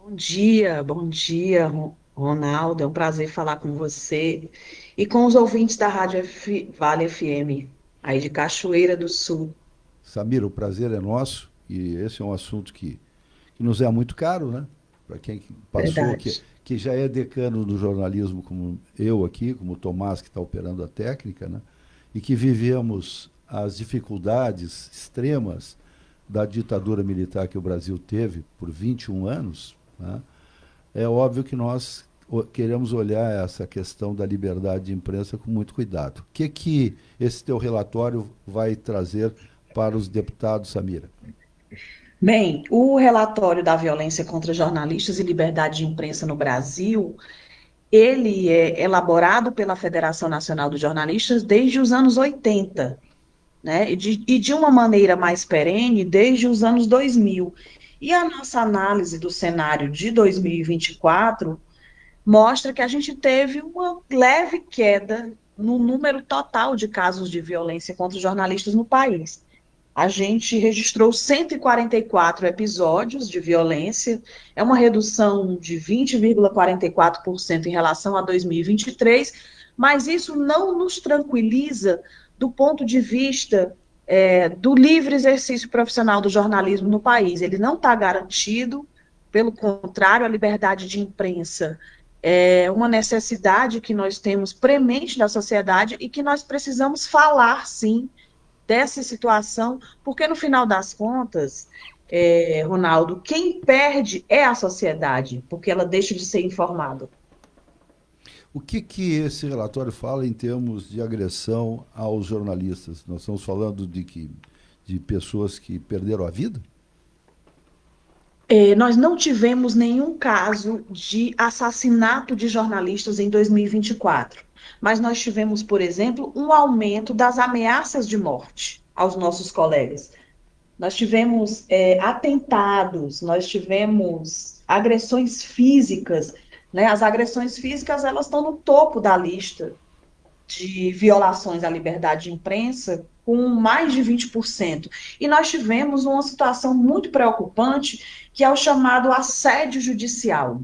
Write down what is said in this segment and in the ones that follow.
Bom dia, Ronaldo. É um prazer falar com você e com os ouvintes da Vale FM, aí de Cachoeira do Sul. Samira, o prazer é nosso e esse é um assunto que nos é muito caro, né? Para quem passou, Verdade. que já é decano do jornalismo, como eu aqui, como o Tomás, que está operando a técnica, né? E que vivemos as dificuldades extremas da ditadura militar que o Brasil teve por 21 anos, né? É óbvio que nós queremos olhar essa questão da liberdade de imprensa com muito cuidado. O que esse teu relatório vai trazer para os deputados, Samira? Bem, o relatório da violência contra jornalistas e liberdade de imprensa no Brasil, ele é elaborado pela Federação Nacional dos Jornalistas desde os anos 80, né? E de uma maneira mais perene desde os anos 2000. E a nossa análise do cenário de 2024 mostra que a gente teve uma leve queda no número total de casos de violência contra os jornalistas no país. A gente registrou 144 episódios de violência, é uma redução de 20,44% em relação a 2023, mas isso não nos tranquiliza do ponto de vista do livre exercício profissional do jornalismo no país. Ele não está garantido, pelo contrário, a liberdade de imprensa é uma necessidade que nós temos premente da sociedade e que nós precisamos falar, sim, dessa situação, porque no final das contas, Ronaldo, quem perde é a sociedade, porque ela deixa de ser informada. O que esse relatório fala em termos de agressão aos jornalistas? Nós estamos falando de pessoas que perderam a vida? Nós não tivemos nenhum caso de assassinato de jornalistas em 2024, mas nós tivemos, por exemplo, um aumento das ameaças de morte aos nossos colegas. Nós tivemos atentados, nós tivemos agressões físicas, né? As agressões físicas, elas estão no topo da lista de violações à liberdade de imprensa, com mais de 20%. E nós tivemos uma situação muito preocupante, que é o chamado assédio judicial.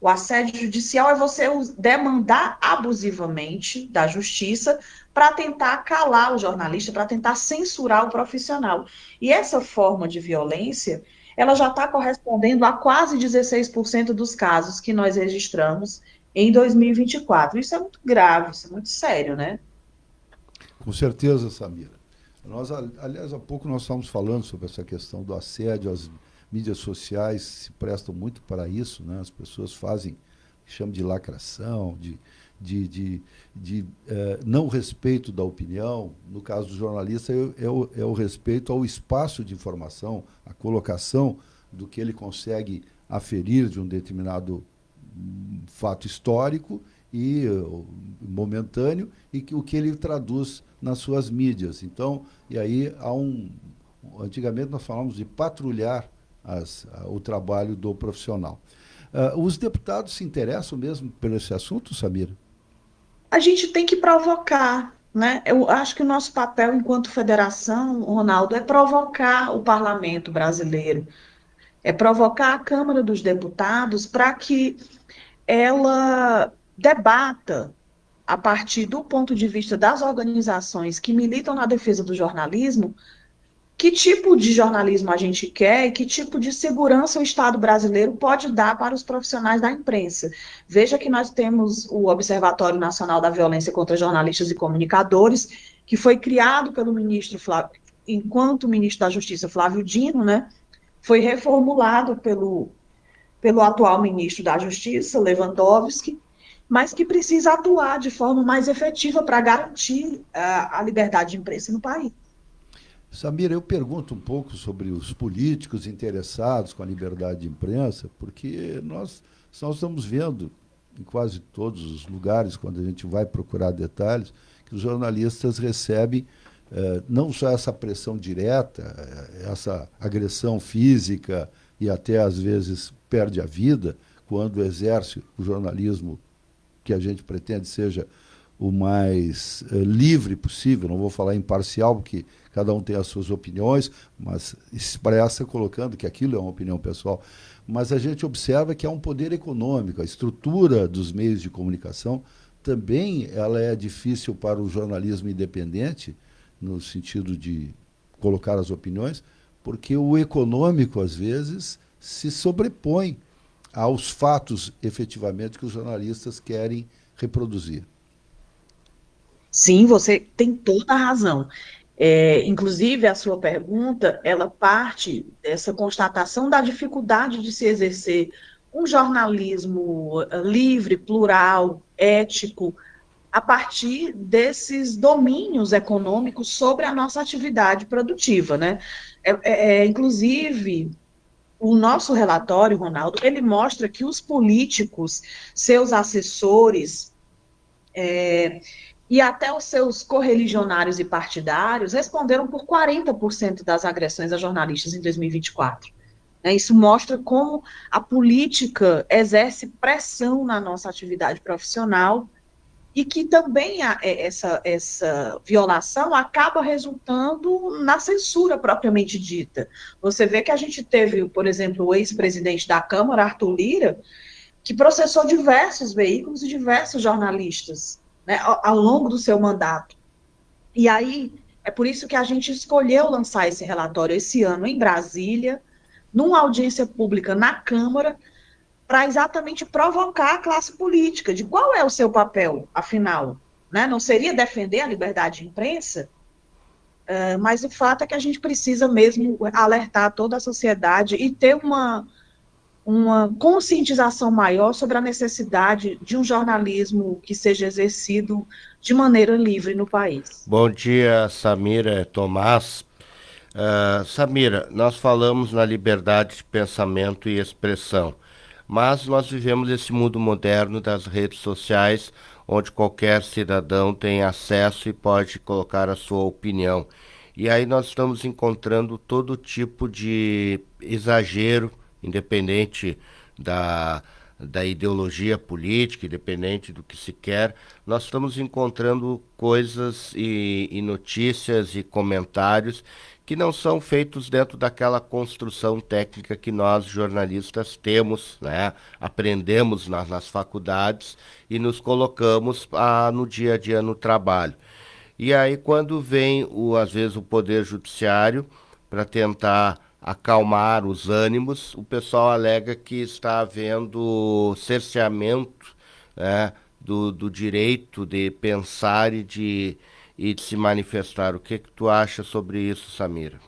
O assédio judicial é você demandar abusivamente da justiça para tentar calar o jornalista, para tentar censurar o profissional. E essa forma de violência, ela já está correspondendo a quase 16% dos casos que nós registramos em 2024. Isso é muito grave, isso é muito sério, né? Com certeza, Samira. Aliás, há pouco nós estávamos falando sobre essa questão do assédio, as mídias sociais se prestam muito para isso, né? As pessoas fazem, chamam de lacração, de, de, de não respeito da opinião. No caso do jornalista, é o respeito ao espaço de informação, a colocação do que ele consegue aferir de um determinado fato histórico e momentâneo e o que ele traduz nas suas mídias. Então, e aí antigamente nós falamos de patrulhar o trabalho do profissional. Os deputados se interessam mesmo por esse assunto, Samira? A gente tem que provocar, né? Eu acho que o nosso papel enquanto federação, Ronaldo, é provocar o parlamento brasileiro, é provocar a Câmara dos Deputados para que ela debata, a partir do ponto de vista das organizações que militam na defesa do jornalismo, que tipo de jornalismo a gente quer e que tipo de segurança o Estado brasileiro pode dar para os profissionais da imprensa. Veja que nós temos o Observatório Nacional da Violência contra Jornalistas e Comunicadores, que foi criado pelo ministro Flávio, enquanto ministro da Justiça Flávio Dino, né? Foi reformulado pelo atual ministro da Justiça, Lewandowski, mas que precisa atuar de forma mais efetiva para garantir a liberdade de imprensa no país. Samira, eu pergunto um pouco sobre os políticos interessados com a liberdade de imprensa, porque nós estamos vendo em quase todos os lugares, quando a gente vai procurar detalhes, que os jornalistas recebem não só essa pressão direta, essa agressão física e até às vezes perde a vida quando exerce o jornalismo que a gente pretende seja o mais livre possível, não vou falar imparcial, porque cada um tem as suas opiniões, mas expressa colocando que aquilo é uma opinião pessoal. Mas a gente observa que há um poder econômico, a estrutura dos meios de comunicação também ela é difícil para o jornalismo independente, no sentido de colocar as opiniões, porque o econômico, às vezes, se sobrepõe aos fatos, efetivamente, que os jornalistas querem reproduzir. Sim, você tem toda a razão. Inclusive, a sua pergunta, ela parte dessa constatação da dificuldade de se exercer um jornalismo livre, plural, ético, a partir desses domínios econômicos sobre a nossa atividade produtiva, né? Inclusive, o nosso relatório, Ronaldo, ele mostra que os políticos, seus assessores, e até os seus correligionários e partidários responderam por 40% das agressões a jornalistas em 2024. Isso mostra como a política exerce pressão na nossa atividade profissional e que também essa violação acaba resultando na censura propriamente dita. Você vê que a gente teve, por exemplo, o ex-presidente da Câmara, Arthur Lira, que processou diversos veículos e diversos jornalistas, né, ao longo do seu mandato. E aí, é por isso que a gente escolheu lançar esse relatório esse ano em Brasília, numa audiência pública na Câmara, para exatamente provocar a classe política de qual é o seu papel, afinal. Né? Não seria defender a liberdade de imprensa? Mas o fato é que a gente precisa mesmo alertar toda a sociedade e ter uma conscientização maior sobre a necessidade de um jornalismo que seja exercido de maneira livre no país. Bom dia, Samira, Tomás. Samira, nós falamos na liberdade de pensamento e expressão, mas nós vivemos esse mundo moderno das redes sociais, onde qualquer cidadão tem acesso e pode colocar a sua opinião. E aí nós estamos encontrando todo tipo de exagero, independente da ideologia política, independente do que se quer, nós estamos encontrando coisas e notícias e comentários que não são feitos dentro daquela construção técnica que nós jornalistas temos, né? Aprendemos nas faculdades e nos colocamos no dia a dia no trabalho. E aí quando vem às vezes o poder judiciário para tentar acalmar os ânimos, o pessoal alega que está havendo cerceamento, né, do direito de pensar e de se manifestar. O que que tu acha sobre isso, Samira?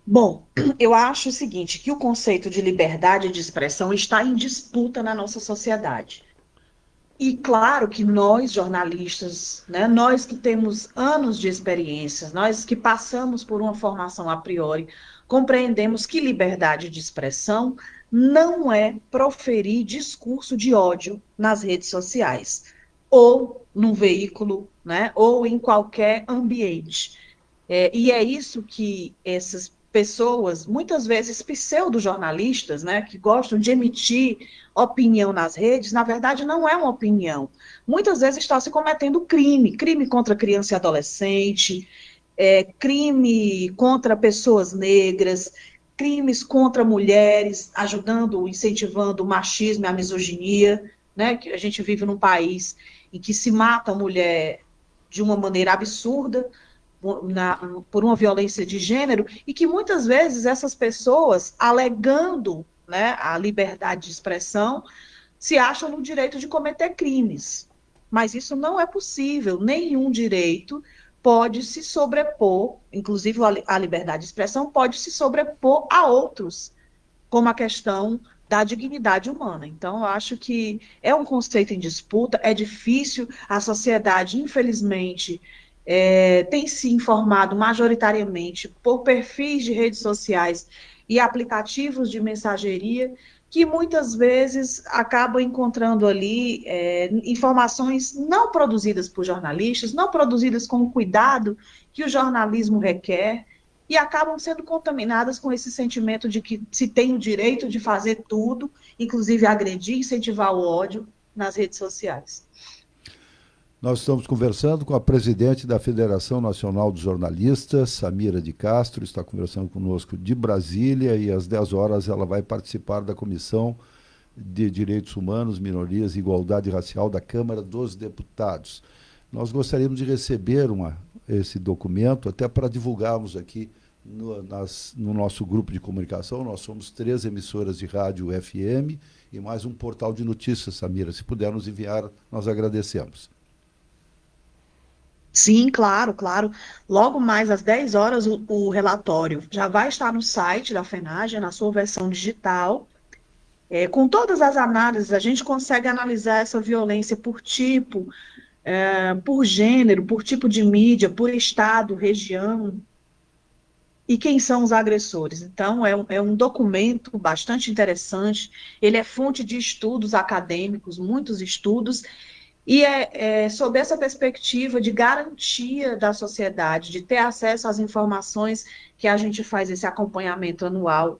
Bom, eu acho o seguinte, que o conceito de liberdade de expressão está em disputa na nossa sociedade. E claro que nós, jornalistas, né, nós que temos anos de experiência, nós que passamos por uma formação a priori, compreendemos que liberdade de expressão não é proferir discurso de ódio nas redes sociais, ou num veículo, né, ou em qualquer ambiente. E é isso que essas pessoas, muitas vezes pseudo-jornalistas, né, que gostam de emitir opinião nas redes, na verdade não é uma opinião. Muitas vezes está se cometendo crime contra criança e adolescente, crime contra pessoas negras, crimes contra mulheres, ajudando, incentivando o machismo e a misoginia, né, que a gente vive num país em que se mata a mulher de uma maneira absurda, por uma violência de gênero, e que muitas vezes essas pessoas, alegando, né, a liberdade de expressão, se acham no direito de cometer crimes. Mas isso não é possível, nenhum direito pode se sobrepor, inclusive a liberdade de expressão pode se sobrepor a outros, como a questão da dignidade humana. Então, eu acho que é um conceito em disputa, é difícil, a sociedade, infelizmente, tem se informado majoritariamente por perfis de redes sociais e aplicativos de mensageria, que muitas vezes acabam encontrando ali informações não produzidas por jornalistas, não produzidas com o cuidado que o jornalismo requer, e acabam sendo contaminadas com esse sentimento de que se tem o direito de fazer tudo, inclusive agredir, incentivar o ódio nas redes sociais. Nós estamos conversando com a presidente da Federação Nacional dos Jornalistas, Samira de Castro, está conversando conosco de Brasília e às 10 horas ela vai participar da Comissão de Direitos Humanos, Minorias e Igualdade Racial da Câmara dos Deputados. Nós gostaríamos de receber esse documento até para divulgarmos aqui no nosso grupo de comunicação. Nós somos 3 emissoras de rádio FM e mais um portal de notícias, Samira. Se puder nos enviar, nós agradecemos. Sim, claro, claro. Logo mais às 10 horas, o relatório já vai estar no site da FENAGE, na sua versão digital. Com todas as análises, a gente consegue analisar essa violência por tipo, por gênero, por tipo de mídia, por estado, região, e quem são os agressores. Então, é um documento bastante interessante, ele é fonte de estudos acadêmicos, muitos estudos, e sob essa perspectiva de garantia da sociedade, de ter acesso às informações que a gente faz esse acompanhamento anual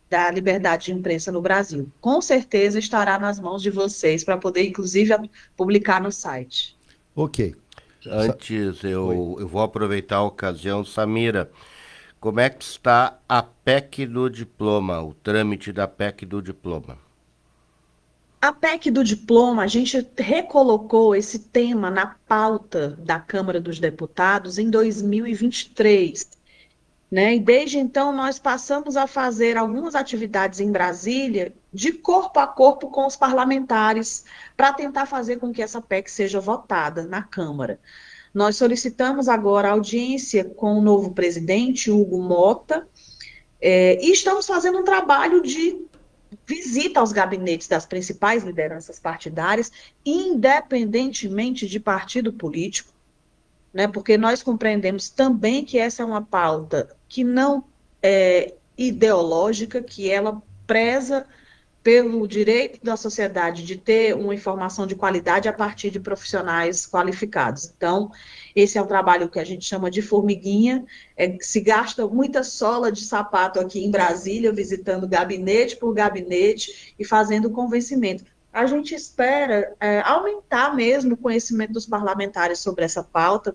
da liberdade de imprensa no Brasil. Com certeza estará nas mãos de vocês para poder, inclusive, publicar no site. Ok. Antes, eu vou aproveitar a ocasião, Samira. Como é que está a PEC do diploma, o trâmite da PEC do diploma? A PEC do diploma, a gente recolocou esse tema na pauta da Câmara dos Deputados em 2023, né? E desde então nós passamos a fazer algumas atividades em Brasília, de corpo a corpo com os parlamentares, para tentar fazer com que essa PEC seja votada na Câmara. Nós solicitamos agora audiência com o novo presidente, Hugo Mota, e estamos fazendo um trabalho de visita aos gabinetes das principais lideranças partidárias, independentemente de partido político, né, porque nós compreendemos também que essa é uma pauta que não é ideológica, que ela preza pelo direito da sociedade de ter uma informação de qualidade a partir de profissionais qualificados. Então, esse é um trabalho que a gente chama de formiguinha, se gasta muita sola de sapato aqui em Brasília, visitando gabinete por gabinete e fazendo convencimento. A gente espera aumentar mesmo o conhecimento dos parlamentares sobre essa pauta,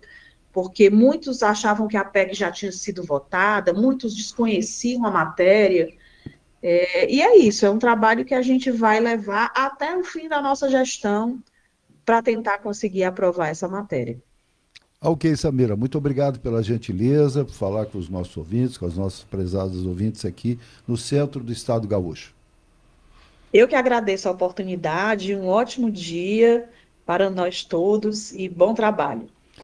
porque muitos achavam que a PEC já tinha sido votada, muitos desconheciam a matéria. E é isso, é um trabalho que a gente vai levar até o fim da nossa gestão para tentar conseguir aprovar essa matéria. Ok, Samira, muito obrigado pela gentileza, por falar com os nossos ouvintes, com os nossos prezados ouvintes aqui no centro do Estado Gaúcho. Eu que agradeço a oportunidade, um ótimo dia para nós todos e bom trabalho.